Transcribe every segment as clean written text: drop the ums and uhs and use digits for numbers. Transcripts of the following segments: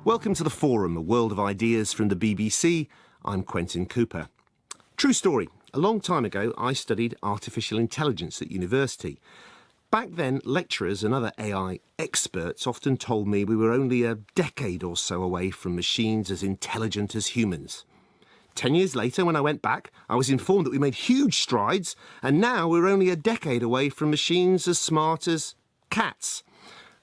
Welcome to The Forum, a world of ideas from the BBC. I'm Quentin Cooper. True story. A long time ago, I studied artificial intelligence at university. Back then, lecturers and other AI experts often told me we were only a decade or so away from machines as intelligent as humans. 10 years later, when I went back, I was informed that we made huge strides, and now we're only a decade away from machines as smart as cats.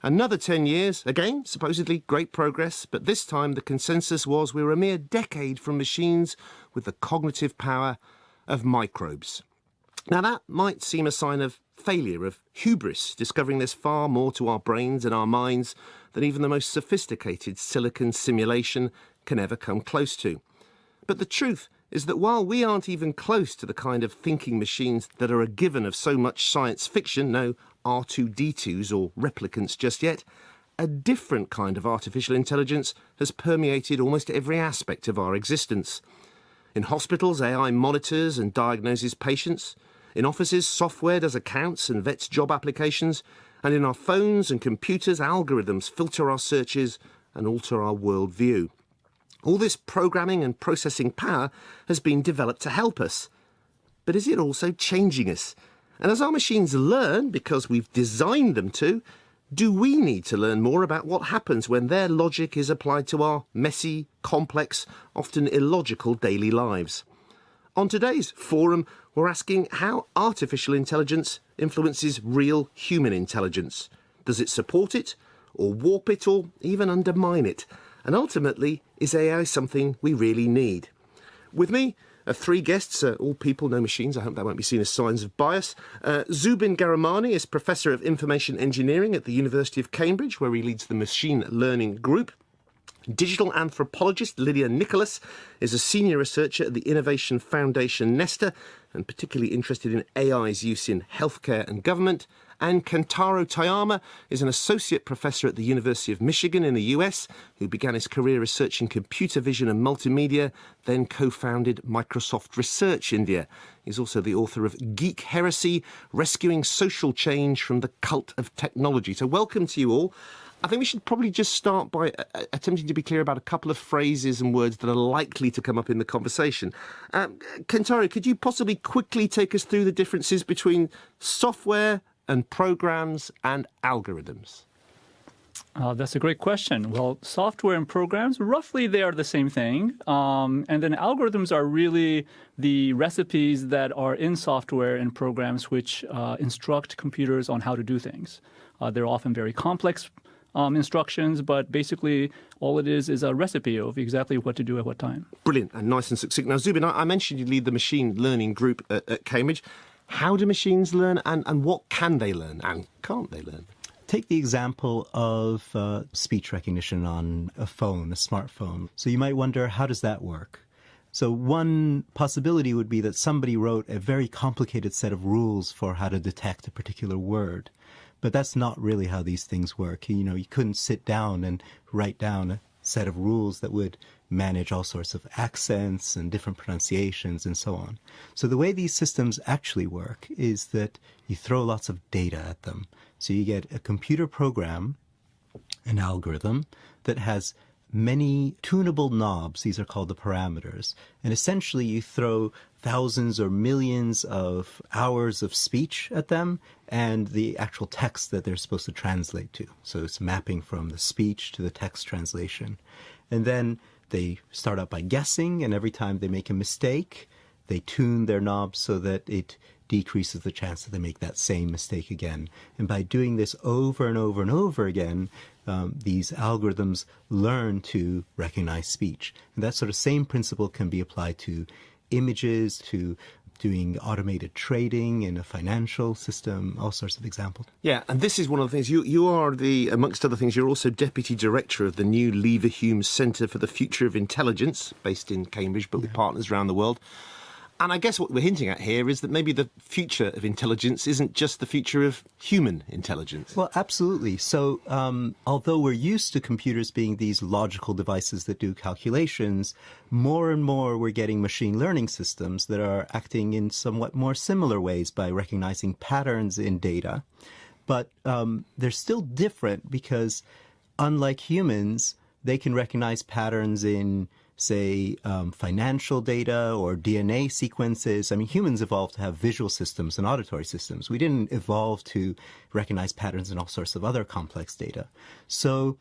Another 10 years, again, supposedly great progress, but this time the consensus was we were a mere decade from machines with the cognitive power of microbes. Now that might seem a sign of failure, of hubris, discovering there's far more to our brains and our minds than even the most sophisticated silicon simulation can ever come close to. But the truth is that while we aren't even close to the kind of thinking machines that are a given of so much science fiction, no R2-D2s or replicants just yet, a different kind of artificial intelligence has permeated almost every aspect of our existence. In hospitals, AI monitors and diagnoses patients. In offices, software does accounts and vets job applications. And in our phones and computers, algorithms filter our searches and alter our worldview. All this programming and processing power has been developed to help us. But is it also changing us? And as our machines learn, because we've designed them to, do we need to learn more about what happens when their logic is applied to our messy, complex, often illogical daily lives? On today's forum, we're asking how artificial intelligence influences real human intelligence. Does it support it, or warp it, or even undermine it? And ultimately, is AI something we really need? With me are three guests, all people, no machines. I hope that won't be seen as signs of bias. Zubin Garamani is Professor of Information Engineering at the University of Cambridge, where he leads the Machine Learning Group. Digital anthropologist Lydia Nicholas is a senior researcher at the Innovation Foundation Nesta, and particularly interested in AI's use in healthcare and government. And Kentaro Tayama is an associate professor at the University of Michigan in the US, who began his career researching computer vision and multimedia, then co-founded Microsoft Research India. He's also the author of Geek Heresy, Rescuing Social Change from the Cult of Technology. So welcome to you all. I think we should probably just start by attempting to be clear about a couple of phrases and words that are likely to come up in the conversation. Kentaro, could you possibly quickly take us through the differences between software and programs and algorithms? That's a great question. Well, software and programs, roughly they are the same thing. And then algorithms are really the recipes that are in software and programs which instruct computers on how to do things. They're often very complex instructions, but basically all it is a recipe of exactly what to do at what time. Brilliant and nice and succinct. Now, Zubin, I mentioned you lead the Machine Learning Group at Cambridge. How do machines learn, and what can they learn and can't they learn? Take the example of speech recognition on a phone, a smartphone. So you might wonder, how does that work? So one possibility would be that somebody wrote a very complicated set of rules for how to detect a particular word. But that's not really how these things work. You know, you couldn't sit down and write down a set of rules that would manage all sorts of accents and different pronunciations and so on. So the way these systems actually work is that you throw lots of data at them. So you get a computer program, an algorithm, that has many tunable knobs. These are called the parameters. And essentially you throw thousands or millions of hours of speech at them and the actual text that they're supposed to translate to. So it's mapping from the speech to the text translation. And then they start out by guessing, and every time they make a mistake, they tune their knobs so that it decreases the chance that they make that same mistake again. And by doing this over and over and over again, these algorithms learn to recognize speech. And that sort of same principle can be applied to images, to doing automated trading in a financial system, all sorts of examples. Yeah, and this is one of the things, you are amongst other things, you're also Deputy Director of the new Leverhulme Centre for the Future of Intelligence, based in Cambridge, but with partners around the world. And I guess what we're hinting at here is that maybe the future of intelligence isn't just the future of human intelligence. Well, absolutely. So although we're used to computers being these logical devices that do calculations, more and more we're getting machine learning systems that are acting in somewhat more similar ways by recognizing patterns in data. But they're still different because, unlike humans, they can recognize patterns in, say, financial data or DNA sequences. I mean, humans evolved to have visual systems and auditory systems. We didn't evolve to recognize patterns in all sorts of other complex data. So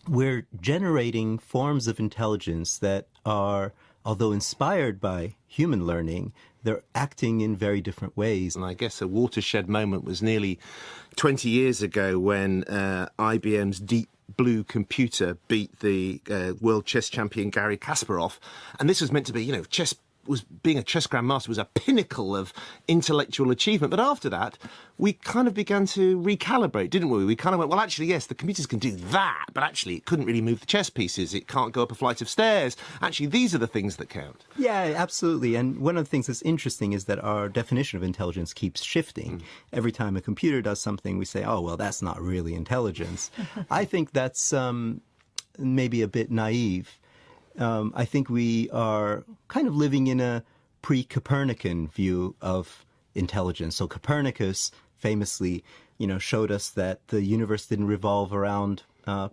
we're generating forms of intelligence that are, although inspired by human learning, they're acting in very different ways. And I guess a watershed moment was nearly 20 years ago when IBM's Deep Blue computer beat the world chess champion Garry Kasparov. And this was meant to be, being a chess grandmaster was a pinnacle of intellectual achievement. But after that, we kind of began to recalibrate, didn't we? We kind of went, well, actually, yes, the computers can do that, but actually it couldn't really move the chess pieces. It can't go up a flight of stairs. Actually, these are the things that count. Yeah, absolutely. And one of the things that's interesting is that our definition of intelligence keeps shifting. Every time a computer does something, we say, oh, well, that's not really intelligence. I think that's maybe a bit naive. I think we are kind of living in a pre-Copernican view of intelligence. So Copernicus famously, showed us that the universe didn't revolve around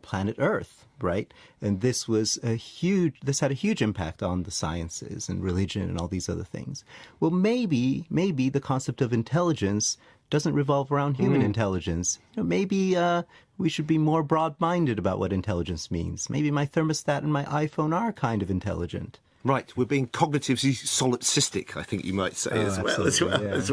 planet Earth, right? And this had a huge impact on the sciences and religion and all these other things. Well, maybe the concept of intelligence doesn't revolve around human intelligence. Maybe we should be more broad-minded about what intelligence means. Maybe my thermostat and my iPhone are kind of intelligent. Right, we're being cognitively solipsistic, I think you might say, as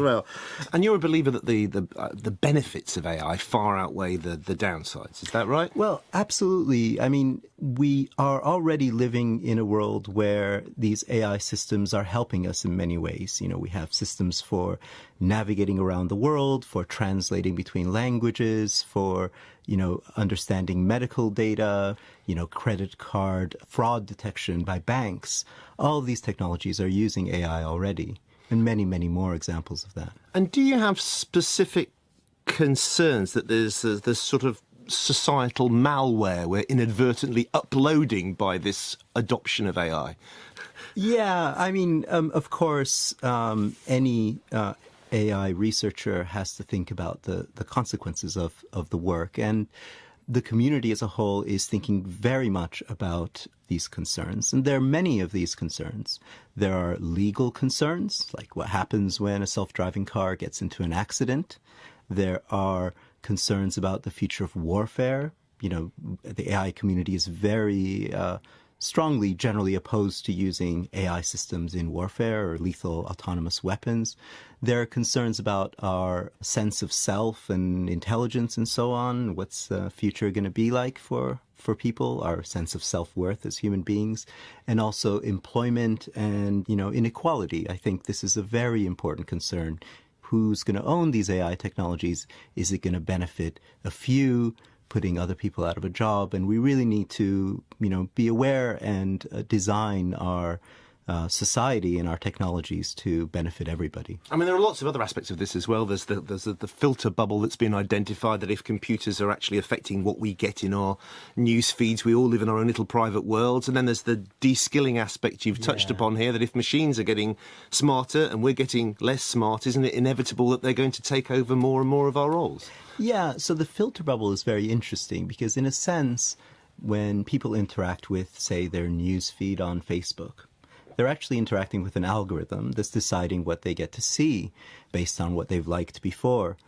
well. And you're a believer that the benefits of AI far outweigh the downsides. Is that right? Well, absolutely. I mean, we are already living in a world where these AI systems are helping us in many ways. We have systems for navigating around the world, for translating between languages, for understanding medical data, credit card fraud detection by banks. All of these technologies are using AI already, and many, many more examples of that. And do you have specific concerns that there's this sort of societal malware we're inadvertently uploading by this adoption of AI? Yeah, I mean, of course, any AI researcher has to think about the consequences of the work. And the community as a whole is thinking very much about these concerns. And there are many of these concerns. There are legal concerns, like what happens when a self-driving car gets into an accident. There are concerns about the future of warfare. The AI community is very strongly generally opposed to using AI systems in warfare or lethal autonomous weapons. There are concerns about our sense of self and intelligence and so on. What's the future going to be like for people, our sense of self-worth as human beings, and also employment and, inequality. I think this is a very important concern. Who's going to own these AI technologies? Is it going to benefit a few, putting other people out of a job? And we really need to, be aware and design our society and our technologies to benefit everybody. I mean, there are lots of other aspects of this as well. There's the filter bubble that's been identified, that if computers are actually affecting what we get in our news feeds, we all live in our own little private worlds. And then there's the de-skilling aspect you've touched upon here, that if machines are getting smarter and we're getting less smart, isn't it inevitable that they're going to take over more and more of our roles? Yeah, so the filter bubble is very interesting because, in a sense, when people interact with, say, their news feed on Facebook, they're actually interacting with an algorithm that's deciding what they get to see based on what they've liked before.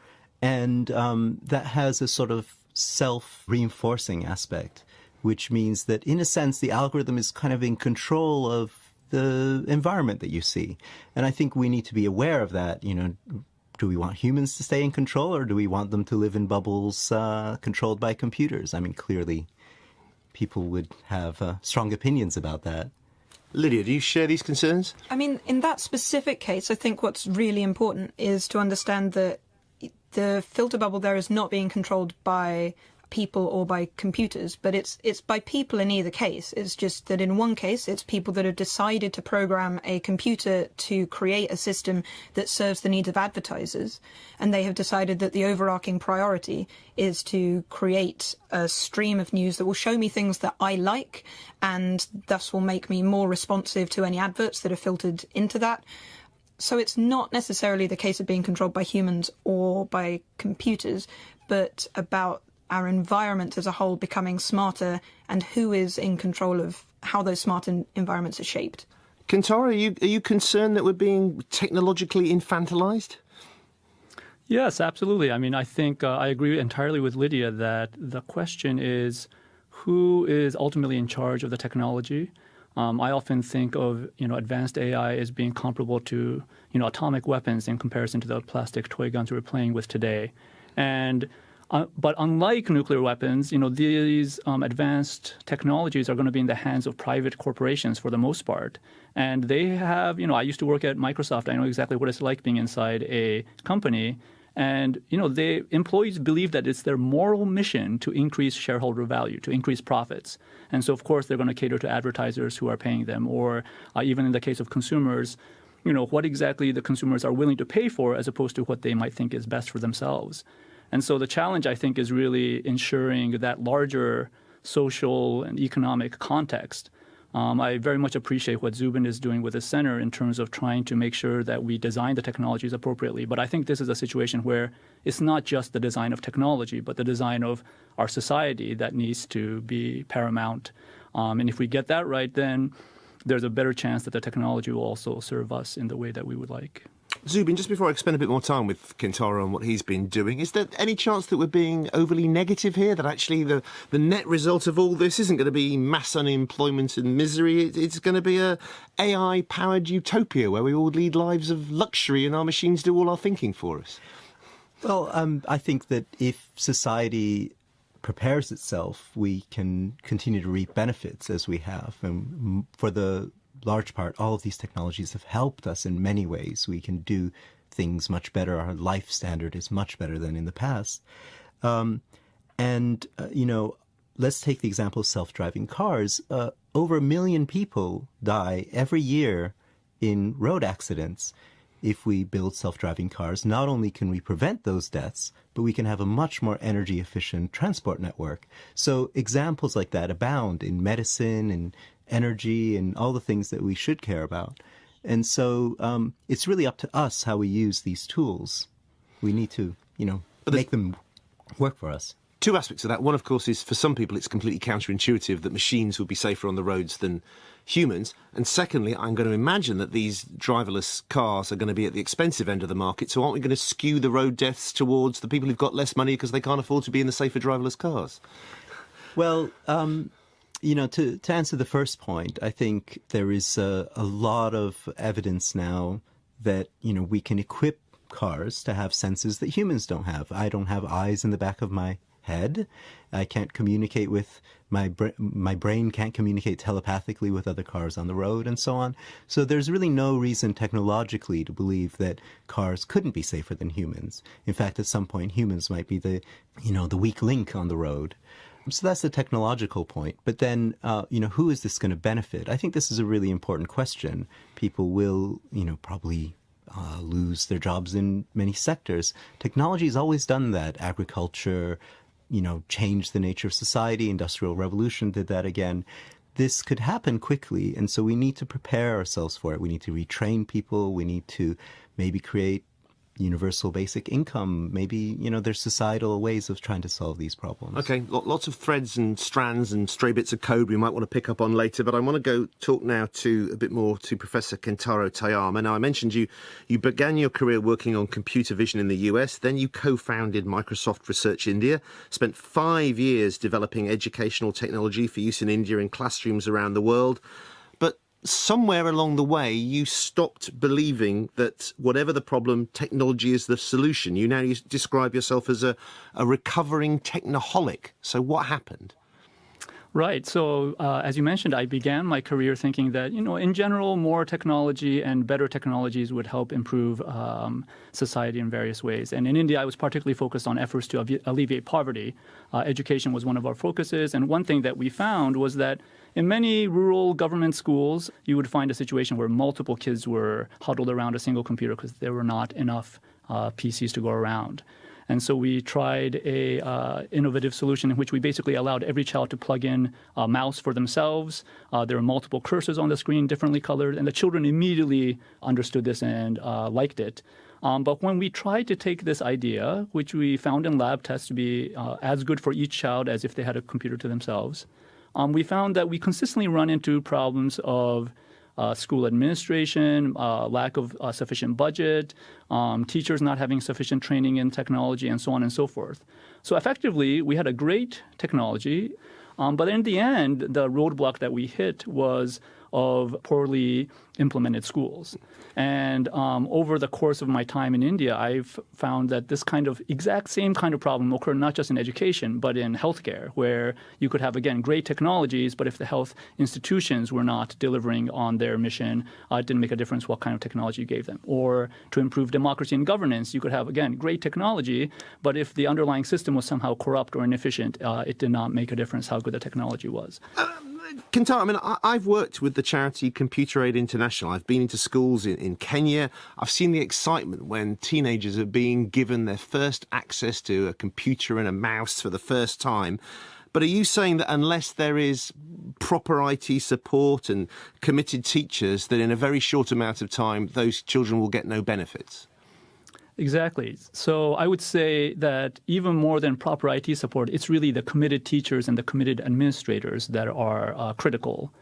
And that has a sort of self-reinforcing aspect, which means that, in a sense, the algorithm is kind of in control of the environment that you see. And I think we need to be aware of that. Do we want humans to stay in control, or do we want them to live in bubbles controlled by computers? I mean, clearly, people would have strong opinions about that. Lydia, do you share these concerns? I mean, in that specific case, I think what's really important is to understand that the filter bubble there is not being controlled by people or by computers, but it's by people in either case. It's just that in one case, it's people that have decided to program a computer to create a system that serves the needs of advertisers, and they have decided that the overarching priority is to create a stream of news that will show me things that I like, and thus will make me more responsive to any adverts that are filtered into that. So it's not necessarily the case of being controlled by humans or by computers, but about our environment as a whole becoming smarter and who is in control of how those smart environments are shaped. Kentaro, are you concerned that we're being technologically infantilized? Yes, absolutely. I mean, I think I agree entirely with Lydia that the question is who is ultimately in charge of the technology. I often think of advanced AI as being comparable to atomic weapons in comparison to the plastic toy guns we're playing with today. And but unlike nuclear weapons, these advanced technologies are going to be in the hands of private corporations for the most part. And they have, I used to work at Microsoft. I know exactly what it's like being inside a company. And, employees believe that it's their moral mission to increase shareholder value, to increase profits. And so, of course, they're going to cater to advertisers who are paying them, or even in the case of consumers, what exactly the consumers are willing to pay for as opposed to what they might think is best for themselves. And so the challenge, I think, is really ensuring that larger social and economic context. I very much appreciate what Zubin is doing with the center in terms of trying to make sure that we design the technologies appropriately. But I think this is a situation where it's not just the design of technology, but the design of our society that needs to be paramount. And if we get that right, then there's a better chance that the technology will also serve us in the way that we would like. Zubin, just before I spend a bit more time with Kentaro and what he's been doing, is there any chance that we're being overly negative here, that actually the net result of all this isn't going to be mass unemployment and misery? It's going to be a AI-powered utopia where we all lead lives of luxury and our machines do all our thinking for us? Well, I think that if society prepares itself, we can continue to reap benefits as we have. And for the large part, all of these technologies have helped us in many ways. We can do things much better. Our life standard is much better than in the past. Let's take the example of self-driving cars. Over 1 million people die every year in road accidents. If we build self-driving cars, not only can we prevent those deaths, but we can have a much more energy-efficient transport network. So examples like that abound in medicine and energy and all the things that we should care about. And so it's really up to us how we use these tools. We need to, make them work for us. Two aspects of that. One, of course, is for some people it's completely counterintuitive that machines will be safer on the roads than humans. And secondly, I'm going to imagine that these driverless cars are going to be at the expensive end of the market. So aren't we going to skew the road deaths towards the people who've got less money because they can't afford to be in the safer driverless cars? Well, to answer the first point, I think there is a lot of evidence now that, we can equip cars to have senses that humans don't have. I don't have eyes in the back of my head. I can't communicate with my brain can't communicate telepathically with other cars on the road and so on. So there's really no reason technologically to believe that cars couldn't be safer than humans. In fact, at some point, humans might be the weak link on the road. So that's the technological point. But then, who is this going to benefit? I think this is a really important question. People will, probably lose their jobs in many sectors. Technology has always done that. Agriculture, changed the nature of society. Industrial Revolution did that again. This could happen quickly, and so we need to prepare ourselves for it. We need to retrain people. We need to maybe create universal basic income. Maybe, there's societal ways of trying to solve these problems. OK, lots of threads and strands and stray bits of code we might want to pick up on later, but I want to go talk now a bit more to Professor Kentaro Toyama. Now, I mentioned you began your career working on computer vision in the US, then you co-founded Microsoft Research India, spent 5 years developing educational technology for use in India in classrooms around the world. Somewhere along the way, you stopped believing that whatever the problem, technology is the solution. You describe yourself as a recovering technoholic. So what happened? Right. So as you mentioned, I began my career thinking that, in general, more technology and better technologies would help improve society in various ways. And in India, I was particularly focused on efforts to alleviate poverty. Education was one of our focuses. And one thing that we found was that in many rural government schools, you would find a situation where multiple kids were huddled around a single computer because there were not enough PCs to go around. And so we tried a innovative solution in which we basically allowed every child to plug in a mouse for themselves. There were multiple cursors on the screen, differently colored, and the children immediately understood this and liked it. But when we tried to take this idea, which we found in lab tests to be as good for each child as if they had a computer to themselves, we found that we consistently run into problems of school administration, lack of sufficient budget, teachers not having sufficient training in technology, and so on and so forth. So effectively, we had a great technology, but in the end, the roadblock that we hit was of poorly implemented schools. And over the course of my time in India, I've found that this kind of exact same kind of problem occurred not just in education, but in healthcare, where you could have, again, great technologies, but if the health institutions were not delivering on their mission, it didn't make a difference what kind of technology you gave them. Or to improve democracy and governance, you could have, again, great technology, but if the underlying system was somehow corrupt or inefficient, it did not make a difference how good the technology was. Kentaro, I mean, I've worked with the charity Computer Aid International. I've been into schools in Kenya. I've seen the excitement when teenagers are being given their first access to a computer and a mouse for the first time. But are you saying that unless there is proper IT support and committed teachers, that in a very short amount of time, those children will get no benefits? Exactly. So I would say that even more than proper IT support, it's really the committed teachers and the committed administrators that are critical.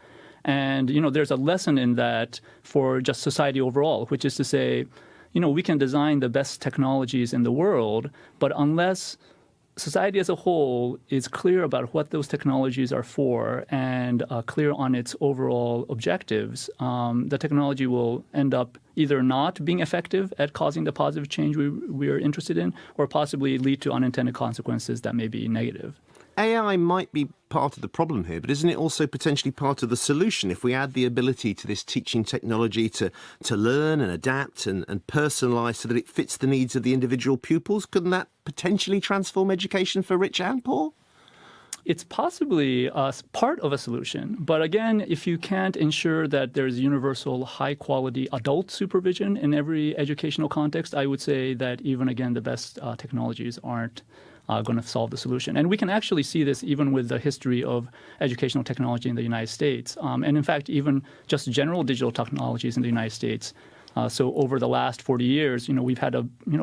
And, there's a lesson in that for just society overall, which is to say, we can design the best technologies in the world, but unless society as a whole is clear about what those technologies are for and clear on its overall objectives, the technology will end up either not being effective at causing the positive change we are interested in, or possibly lead to unintended consequences that may be negative. AI might be part of the problem here, but isn't it also potentially part of the solution? If we add the ability to this teaching technology to learn and adapt and personalise so that it fits the needs of the individual pupils, couldn't that potentially transform education for rich and poor? It's possibly part of a solution. But again, if you can't ensure that there's universal, high-quality adult supervision in every educational context, I would say that even, again, the best technologies aren't going to solve the solution. And we can actually see this even with the history of educational technology in the United States. And in fact, even just general digital technologies in the United States. So over the last 40 years, we've had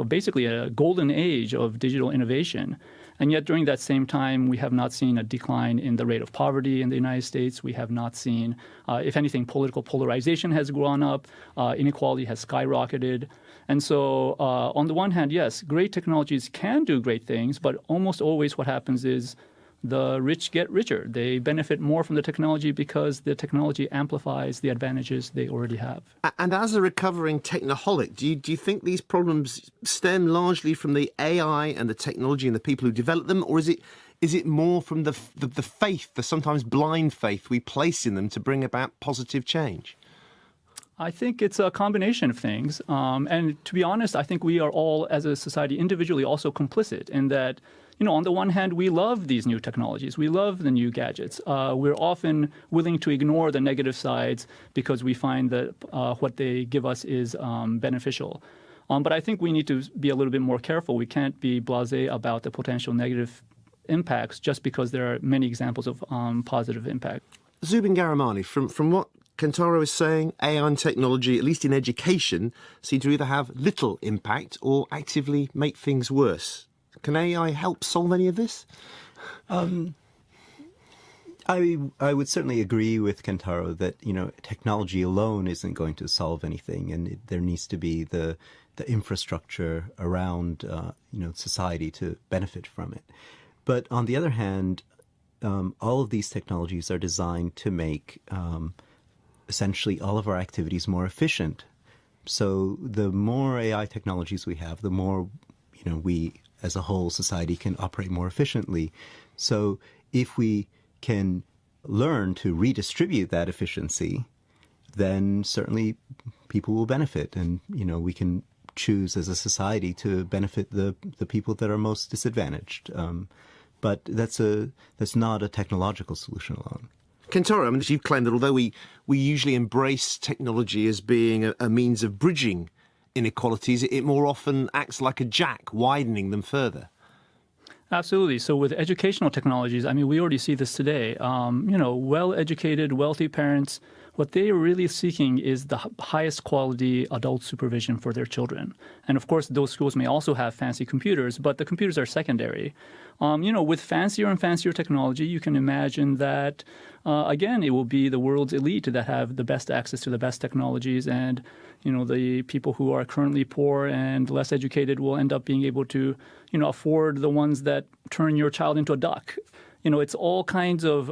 basically a golden age of digital innovation. And yet during that same time, we have not seen a decline in the rate of poverty in the United States. We have not seen, if anything, political polarization has gone up, inequality has skyrocketed. And so on the one hand, yes, great technologies can do great things, but almost always what happens is the rich get richer. They benefit more from the technology because the technology amplifies the advantages they already have. And as a recovering technoholic, do you think these problems stem largely from the AI and the technology and the people who develop them, or is it more from the faith, the sometimes blind faith we place in them to bring about positive change? I think it's a combination of things. And to be honest, I think we are all, as a society, individually also complicit in that, on the one hand, we love these new technologies. We love the new gadgets. We're often willing to ignore the negative sides because we find that what they give us is beneficial. But I think we need to be a little bit more careful. We can't be blasé about the potential negative impacts just because there are many examples of positive impact. Zubin Garamani, from what Kentaro is saying, AI and technology, at least in education, seem to either have little impact or actively make things worse. Can AI help solve any of this? I would certainly agree with Kentaro that technology alone isn't going to solve anything, and there needs to be the infrastructure around society to benefit from it. But on the other hand, all of these technologies are designed to make essentially all of our activities more efficient. So the more AI technologies we have, the more we as a whole society can operate more efficiently. So if we can learn to redistribute that efficiency, then certainly people will benefit, and we can choose as a society to benefit the people that are most disadvantaged. But that's not a technological solution alone. Kentaro, I mean, you've claimed that although we usually embrace technology as being a means of bridging inequalities, it more often acts like a jack, widening them further. Absolutely. So with educational technologies, I mean, we already see this today. Well-educated, wealthy parents, what they are really seeking is the highest quality adult supervision for their children. And of course, those schools may also have fancy computers, but the computers are secondary. With fancier and fancier technology, you can imagine that, again, it will be the world's elite that have the best access to the best technologies. And, the people who are currently poor and less educated will end up being able to, afford the ones that turn your child into a duck. It's all kinds of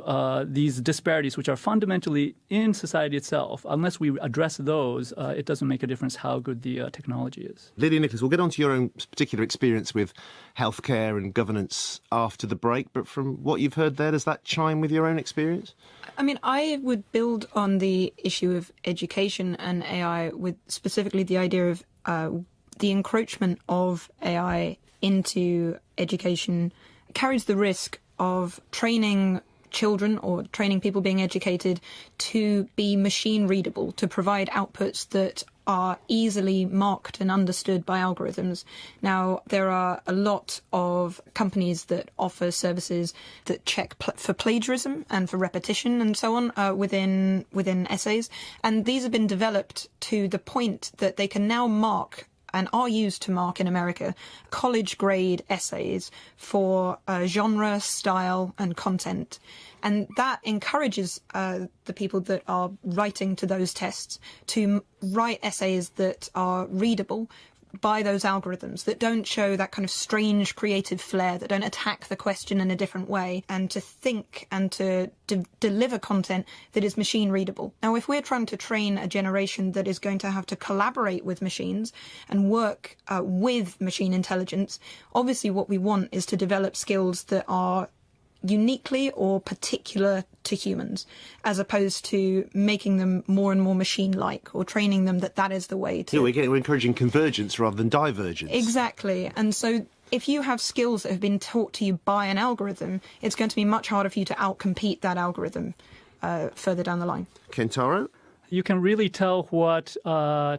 these disparities which are fundamentally in society itself. Unless we address those, it doesn't make a difference how good the technology is. Lydia Nicholas, we'll get on to your own particular experience with healthcare and governance after the break, but from what you've heard there, does that chime with your own experience? I mean, I would build on the issue of education and AI with specifically the idea of the encroachment of AI into education carries the risk of training children or training people being educated to be machine readable, to provide outputs that are easily marked and understood by algorithms. Now, there are a lot of companies that offer services that check for plagiarism and for repetition and so on within essays. And these have been developed to the point that they can now mark and are used to mark in America college-grade essays for genre, style, and content. And that encourages the people that are writing to those tests to write essays that are readable by those algorithms, that don't show that kind of strange creative flair, that don't attack the question in a different way, and to think and to deliver content that is machine readable. Now, if we're trying to train a generation that is going to have to collaborate with machines and work with machine intelligence, obviously what we want is to develop skills that are uniquely or particular to humans, as opposed to making them more and more machine-like or training them that is the way to... Yeah, we're encouraging convergence rather than divergence. Exactly. And so if you have skills that have been taught to you by an algorithm, it's going to be much harder for you to outcompete that algorithm further down the line. Kentaro? You can really tell what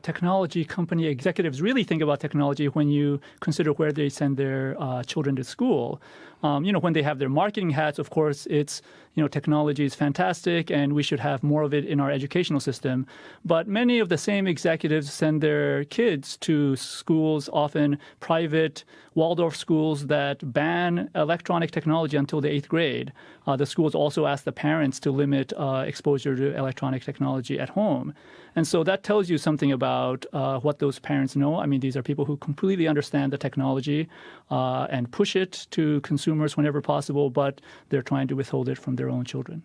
technology company executives really think about technology when you consider where they send their children to school. When they have their marketing hats, of course, it's, technology is fantastic and we should have more of it in our educational system. But many of the same executives send their kids to schools, often private Waldorf schools that ban electronic technology until the 8th grade. The schools also ask the parents to limit exposure to electronic technology at home. And so that tells you something about what those parents know. I mean, these are people who completely understand the technology and push it to consumers whenever possible, but they're trying to withhold it from their own children.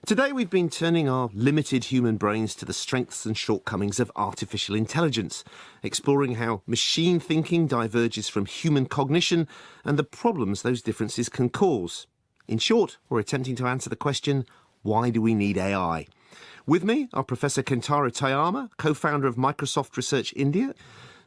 Today we've been turning our limited human brains to the strengths and shortcomings of artificial intelligence, exploring how machine thinking diverges from human cognition and the problems those differences can cause. In short, we're attempting to answer the question, why do we need AI? With me are Professor Kentaro Toyama, co-founder of Microsoft Research India,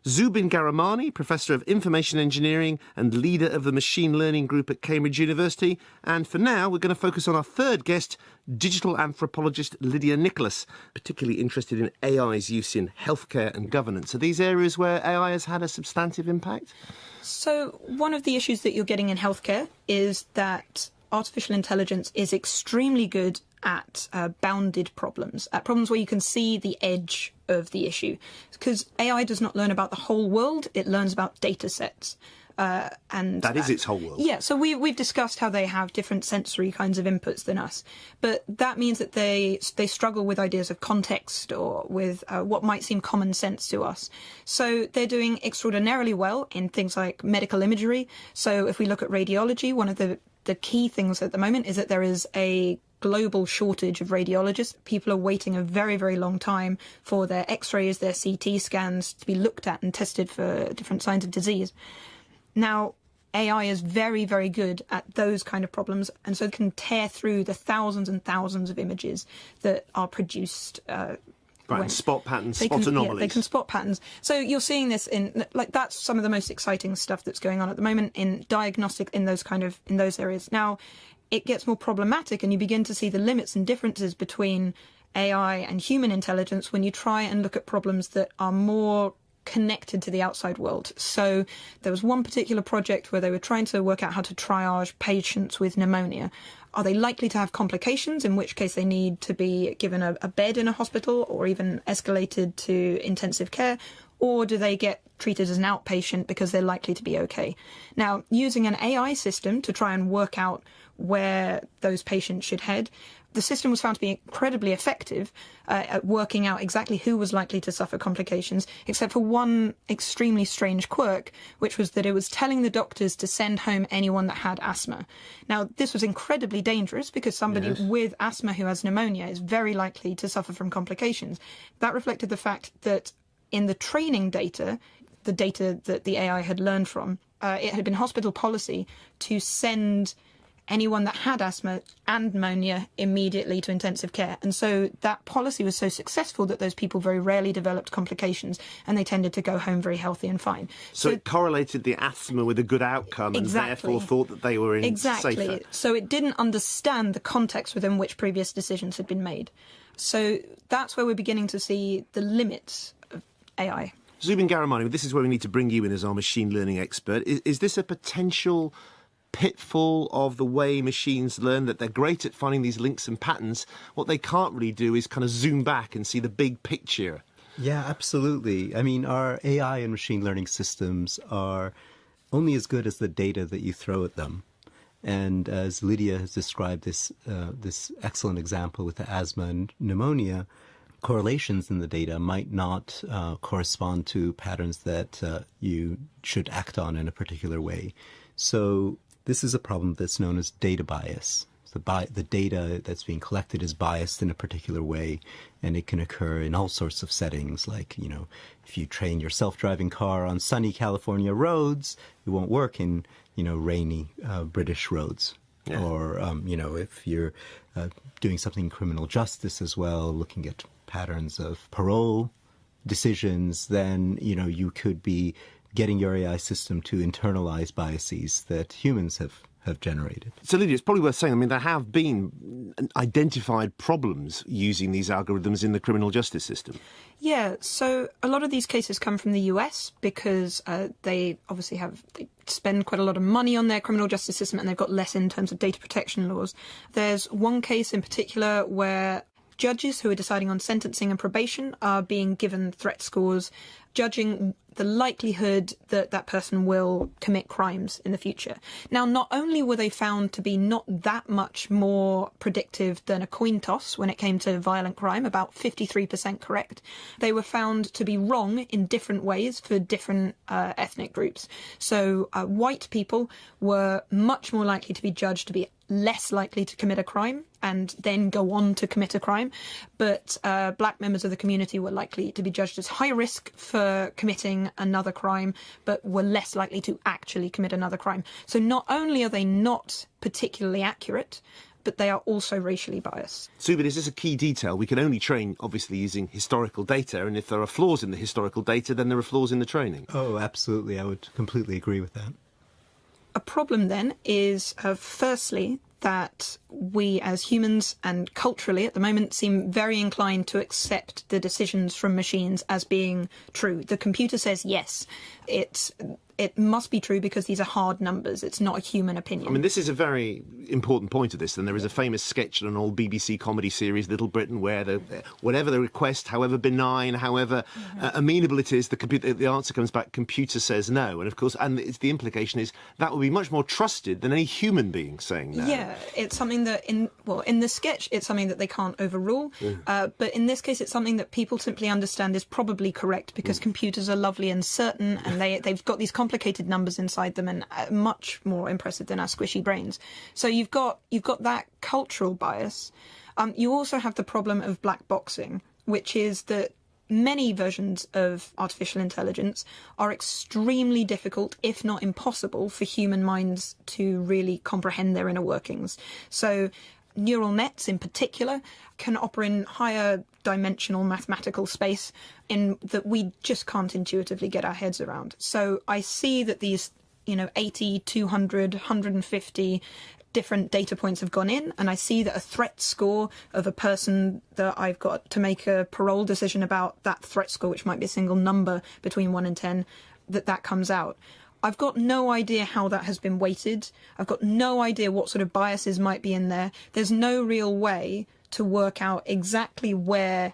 Zubin Garamani, Professor of Information Engineering and leader of the Machine Learning Group at Cambridge University. And for now, we're going to focus on our third guest, digital anthropologist Lydia Nicholas, particularly interested in AI's use in healthcare and governance. Are these areas where AI has had a substantive impact? So one of the issues that you're getting in healthcare is that artificial intelligence is extremely good at bounded problems, at problems where you can see the edge of the issue. Because AI does not learn about the whole world, it learns about data sets. And that is its whole world. Yeah, so we've discussed how they have different sensory kinds of inputs than us. But that means that they struggle with ideas of context or with what might seem common sense to us. So they're doing extraordinarily well in things like medical imagery. So if we look at radiology, one of the key things at the moment is that there is a global shortage of radiologists. People are waiting a very, very long time for their x-rays, their CT scans to be looked at and tested for different signs of disease. Now, AI is very, very good at those kind of problems, and so it can tear through the thousands and thousands of images that are produced. Right, spot patterns, spot anomalies. Yeah, they can spot patterns. So you're seeing this in, that's some of the most exciting stuff that's going on at the moment in diagnostic in those areas. Now, it gets more problematic and you begin to see the limits and differences between AI and human intelligence when you try and look at problems that are more connected to the outside world. So there was one particular project where they were trying to work out how to triage patients with pneumonia. Are they likely to have complications, in which case they need to be given a bed in a hospital or even escalated to intensive care? Or do they get treated as an outpatient because they're likely to be okay? Now, using an AI system to try and work out where those patients should head, the system was found to be incredibly effective at working out exactly who was likely to suffer complications, except for one extremely strange quirk, which was that it was telling the doctors to send home anyone that had asthma. Now, this was incredibly dangerous because somebody with asthma who has pneumonia is very likely to suffer from complications. That reflected the fact that in the training data, the data that the AI had learned from, it had been hospital policy to send anyone that had asthma and pneumonia immediately to intensive care. And so that policy was so successful that those people very rarely developed complications and they tended to go home very healthy and fine. So it correlated the asthma with a good outcome and therefore thought that they were in safer. So it didn't understand the context within which previous decisions had been made. So that's where we're beginning to see the limits of AI. Zubin Garamani, this is where we need to bring you in as our machine learning expert. Is this a potential pitfall of the way machines learn, that they're great at finding these links and patterns? What they can't really do is kind of zoom back and see the big picture. Yeah, absolutely. I mean, our AI and machine learning systems are only as good as the data that you throw at them. And as Lydia has described this excellent example with the asthma and pneumonia, correlations in the data might not correspond to patterns that you should act on in a particular way. So this is a problem that's known as data bias. The data that's being collected is biased in a particular way, and it can occur in all sorts of settings. Like, if you train your self-driving car on sunny California roads, it won't work in, rainy British roads. Yeah. Or, if you're doing something in criminal justice as well, looking at patterns of parole decisions, then, you could be getting your AI system to internalize biases that humans have generated. So, Lydia, it's probably worth saying, there have been identified problems using these algorithms in the criminal justice system. Yeah, so a lot of these cases come from the US because they obviously they spend quite a lot of money on their criminal justice system and they've got less in terms of data protection laws. There's one case in particular where judges who are deciding on sentencing and probation are being given threat scores, judging the likelihood that that person will commit crimes in the future. Now, not only were they found to be not that much more predictive than a coin toss when it came to violent crime, about 53% correct, they were found to be wrong in different ways for different ethnic groups. So white people were much more likely to be judged to be less likely to commit a crime and then go on to commit a crime. But black members of the community were likely to be judged as high risk for committing another crime, but were less likely to actually commit another crime. So not only are they not particularly accurate, but they are also racially biased. Zubin, is this a key detail? We can only train, obviously, using historical data, and if there are flaws in the historical data, then there are flaws in the training. Oh, absolutely. I would completely agree with that. A problem then is, firstly, that we as humans and culturally at the moment seem very inclined to accept the decisions from machines as being true. The computer says yes, it must be true because these are hard numbers. It's not a human opinion. This is a very important point of this, and there is a famous sketch in an old BBC comedy series, Little Britain, where whatever the request, however benign, however amenable it is, the answer comes back, computer says no. And of course, the implication is that will be much more trusted than any human being saying no. Yeah, it's something that in the sketch, it's something that they can't overrule. But in this case, it's something that people simply understand is probably correct because computers are lovely and certain, and they've got these complicated numbers inside them and much more impressive than our squishy brains. So you've got that cultural bias. You also have the problem of black boxing, which is that many versions of artificial intelligence are extremely difficult, if not impossible, for human minds to really comprehend their inner workings. So neural nets in particular can operate in higher dimensional mathematical space in that we just can't intuitively get our heads around. So I see that these 80, 200, 150 different data points have gone in, and I see that a threat score of a person that I've got to make a parole decision about, that threat score, which might be a single number between 1 and 10, that comes out. I've got no idea how that has been weighted. I've got no idea what sort of biases might be in there. There's no real way to work out exactly where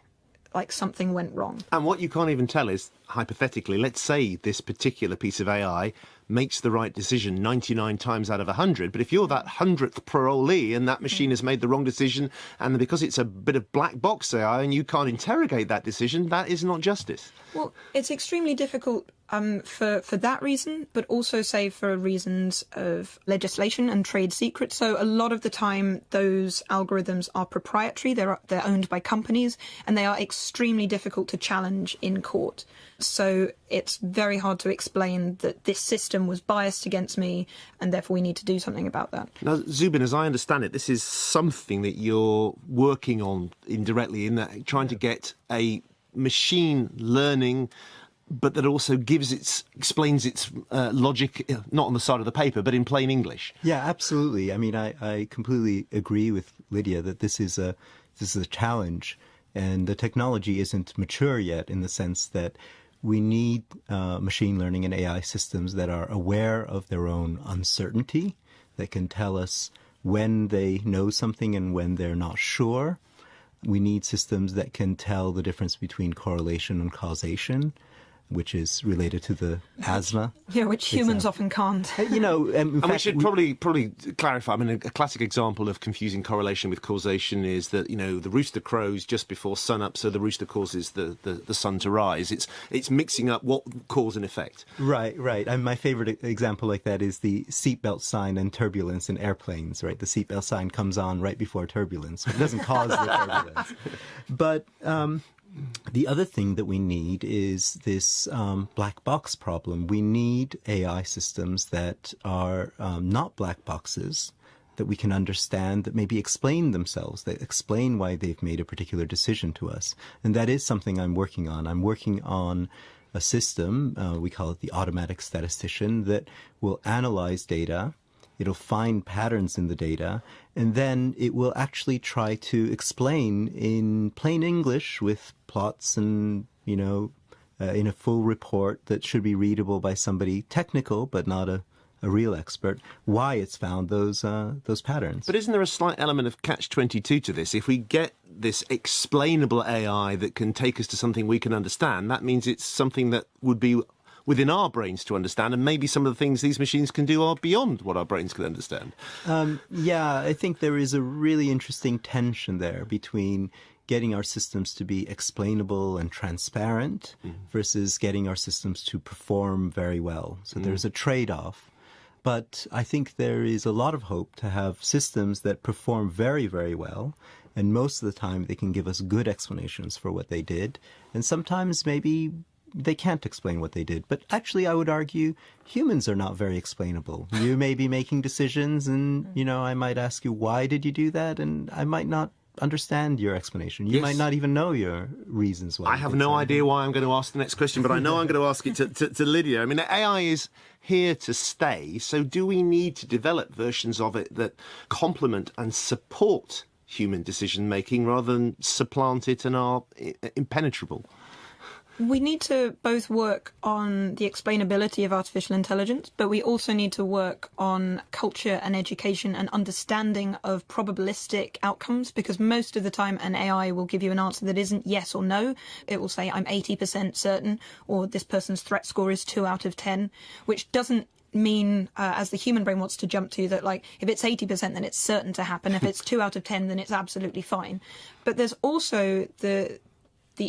something went wrong. And what you can't even tell is, hypothetically, let's say this particular piece of AI makes the right decision 99 times out of 100, but if you're that 100th parolee and that machine has made the wrong decision, and because it's a bit of black box AI and you can't interrogate that decision, that is not justice. Well, it's extremely difficult for that reason, but also, say, for reasons of legislation and trade secrets. So a lot of the time, those algorithms are proprietary. They're owned by companies, and they are extremely difficult to challenge in court. So it's very hard to explain that this system was biased against me, and therefore we need to do something about that. Now, Zubin, as I understand it, this is something that you're working on indirectly, in that trying to get a machine learning, but that also explains its logic, not on the side of the paper, but in plain English. Yeah, absolutely. I mean, I completely agree with Lydia that this is a challenge, and the technology isn't mature yet, in the sense that we need machine learning and AI systems that are aware of their own uncertainty, that can tell us when they know something and when they're not sure. We need systems that can tell the difference between correlation and causation, which is related to the asthma. Yeah, which humans often can't. You know, And we should probably clarify. I mean, a classic example of confusing correlation with causation is that, the rooster crows just before sunup, so the rooster causes the sun to rise. It's mixing up what cause and effect. Right. And my favorite example like that is the seatbelt sign and turbulence in airplanes, right? The seatbelt sign comes on right before turbulence. It doesn't cause the turbulence. But the other thing that we need is this black box problem. We need AI systems that are not black boxes, that we can understand, that maybe explain themselves, that explain why they've made a particular decision to us. And that is something I'm working on. I'm working on a system, we call it the automatic statistician, that will analyze data. It'll find patterns in the data, and then it will actually try to explain in plain English with plots and, in a full report that should be readable by somebody technical but not a real expert, why it's found those patterns. But isn't there a slight element of catch-22 to this? If we get this explainable AI that can take us to something we can understand, that means it's something that would be within our brains to understand, and maybe some of the things these machines can do are beyond what our brains can understand. Yeah, I think there is a really interesting tension there between getting our systems to be explainable and transparent versus getting our systems to perform very well. So there's a trade-off. But I think there is a lot of hope to have systems that perform very, very well. And most of the time they can give us good explanations for what they did. And sometimes maybe they can't explain what they did. But actually, I would argue humans are not very explainable. You may be making decisions and, I might ask you, why did you do that? And I might not understand your explanation. You might not even know your reasons why. I have no idea why I'm going to ask the next question, but I know I'm going to ask it to Lydia. I mean, AI is here to stay, so do we need to develop versions of it that complement and support human decision-making rather than supplant it and are impenetrable? We need to both work on the explainability of artificial intelligence, but we also need to work on culture and education and understanding of probabilistic outcomes, because most of the time an AI will give you an answer that isn't yes or no. It will say, I'm 80% certain, or this person's threat score is 2 out of 10, which doesn't mean, as the human brain wants to jump to, that if it's 80%, then it's certain to happen. If it's 2 out of 10, then it's absolutely fine. But there's also the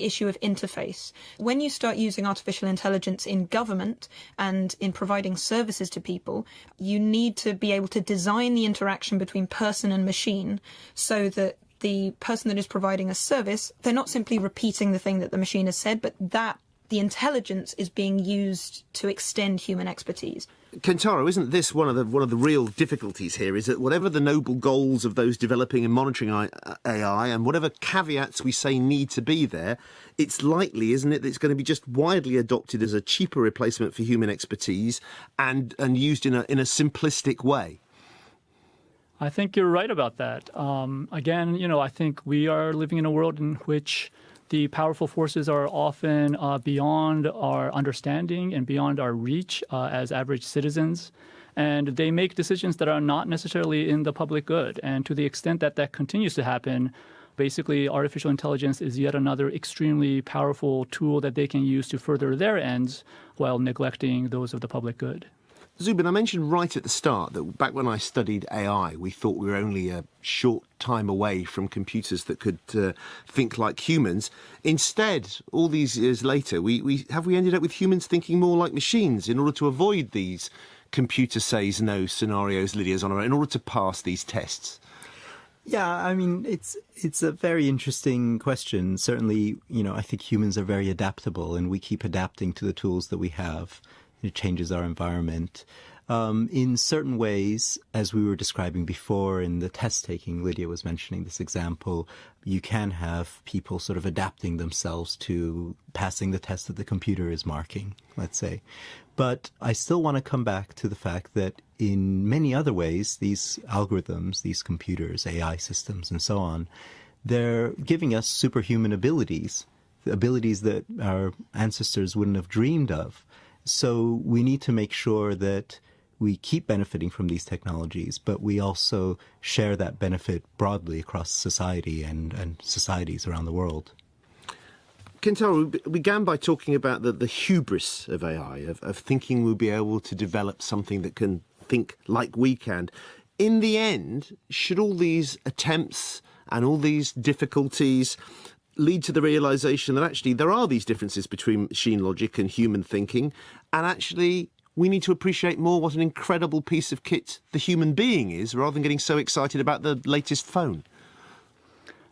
issue of interface. When you start using artificial intelligence in government and in providing services to people, you need to be able to design the interaction between person and machine so that the person that is providing a service, they're not simply repeating the thing that the machine has said, but that the intelligence is being used to extend human expertise. Kentaro, isn't this one of the real difficulties here, is that whatever the noble goals of those developing and monitoring AI and whatever caveats we say need to be there, it's likely, isn't it, that it's going to be just widely adopted as a cheaper replacement for human expertise and used in a simplistic way? I think you're right about that. Again, I think we are living in a world in which the powerful forces are often beyond our understanding and beyond our reach as average citizens. And they make decisions that are not necessarily in the public good. And to the extent that that continues to happen, basically artificial intelligence is yet another extremely powerful tool that they can use to further their ends while neglecting those of the public good. Zubin, I mentioned right at the start that back when I studied AI, we thought we were only a short time away from computers that could think like humans. Instead, all these years later, we ended up with humans thinking more like machines in order to avoid these computer says no scenarios, Lydia's on our own, in order to pass these tests? Yeah, I mean, it's a very interesting question. Certainly, I think humans are very adaptable and we keep adapting to the tools that we have. It changes our environment. In certain ways, as we were describing before in the test taking, Lydia was mentioning this example, you can have people sort of adapting themselves to passing the test that the computer is marking, let's say. But I still want to come back to the fact that in many other ways, these algorithms, these computers, AI systems, and so on, they're giving us superhuman abilities, the abilities that our ancestors wouldn't have dreamed of. So we need to make sure that we keep benefiting from these technologies, but we also share that benefit broadly across society and societies around the world. Kentaro, we began by talking about the hubris of AI, of thinking we'll be able to develop something that can think like we can. In the end, should all these attempts and all these difficulties lead to the realization that actually there are these differences between machine logic and human thinking, and actually we need to appreciate more what an incredible piece of kit the human being is, rather than getting so excited about the latest phone?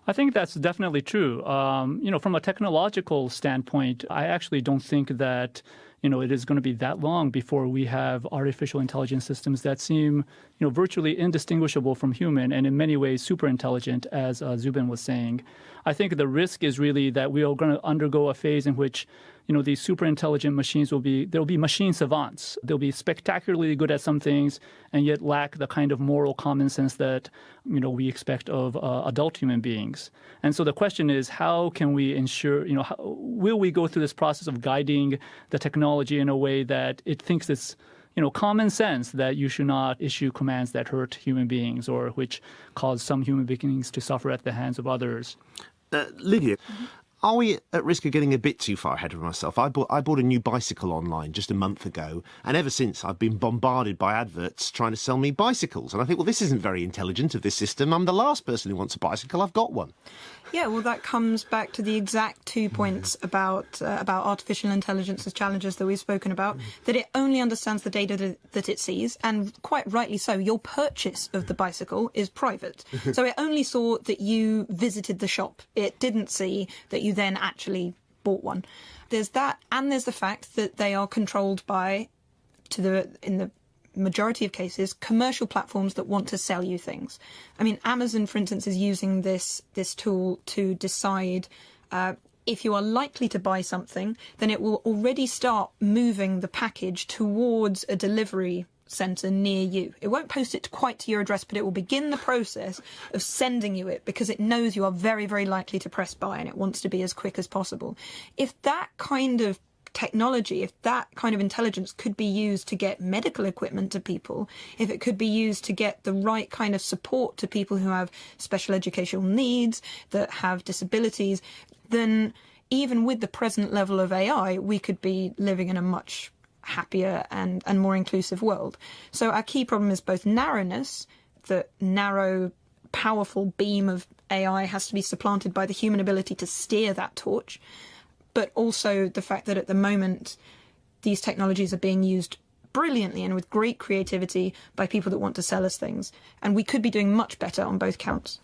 I think that's definitely true. From a technological standpoint, I actually don't think that it is going to be that long before we have artificial intelligence systems that seem, virtually indistinguishable from human and in many ways super intelligent, as Zubin was saying. I think the risk is really that we are going to undergo a phase in which, these super intelligent machines there'll be machine savants. They'll be spectacularly good at some things and yet lack the kind of moral common sense that, we expect of adult human beings. And so the question is, how can we ensure, will we go through this process of guiding the technology in a way that it thinks it's, common sense that you should not issue commands that hurt human beings or which cause some human beings to suffer at the hands of others? Lydia, are we at risk of getting a bit too far ahead of myself? I bought a new bicycle online just a month ago, and ever since I've been bombarded by adverts trying to sell me bicycles. And I think, well, this isn't very intelligent of this system. I'm the last person who wants a bicycle. I've got one. Yeah, well, that comes back to the exact 2 points about artificial intelligence's challenges that we've spoken about, that it only understands the data that it sees, and quite rightly so. Your purchase of the bicycle is private. So it only saw that you visited the shop. It didn't see that you then actually bought one. There's that, and there's the fact that they are controlled by, in the majority of cases, commercial platforms that want to sell you things. I mean, Amazon, for instance, is using this tool to decide if you are likely to buy something, then it will already start moving the package towards a delivery centre near you. It won't post it quite to your address, but it will begin the process of sending you it because it knows you are very, very likely to press buy and it wants to be as quick as possible. If that kind of technology, if that kind of intelligence could be used to get medical equipment to people, if it could be used to get the right kind of support to people who have special educational needs, that have disabilities, then even with the present level of AI, we could be living in a much happier and more inclusive world. So our key problem is both narrowness, the narrow, powerful beam of AI has to be supplanted by the human ability to steer that torch, but also the fact that at the moment these technologies are being used brilliantly and with great creativity by people that want to sell us things. And we could be doing much better on both counts.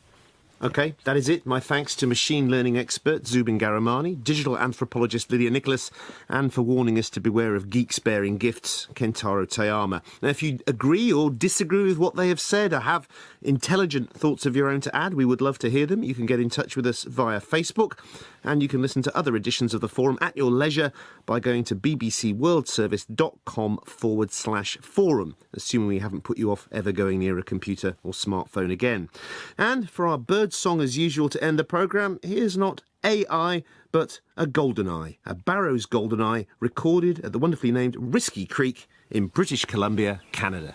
OK, that is it. My thanks to machine learning expert Zubin Garamani, digital anthropologist Lydia Nicholas, and for warning us to beware of geeks bearing gifts, Kentaro Tayama. Now, if you agree or disagree with what they have said or have intelligent thoughts of your own to add, we would love to hear them. You can get in touch with us via Facebook, and you can listen to other editions of the forum at your leisure by going to bbcworldservice.com/forum, assuming we haven't put you off ever going near a computer or smartphone again. And for our bird song as usual to end the programme, here's not AI, but a goldeneye, a Barrow's goldeneye recorded at the wonderfully named Risky Creek in British Columbia, Canada.